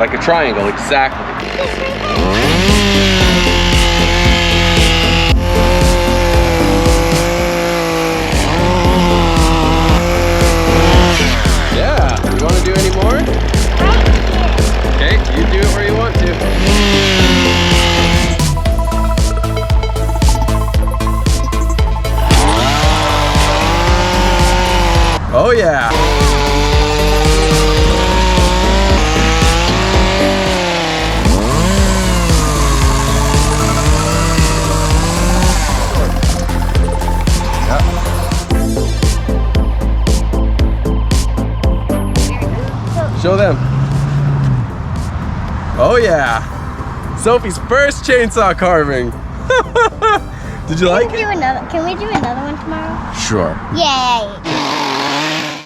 Like a triangle, exactly. Yeah, you want to do any more? Okay, you do it where you want to. Oh yeah! Show them. Oh yeah! Sophie's first chainsaw carving. Did you like it? Can we do another one tomorrow? Sure. Yay!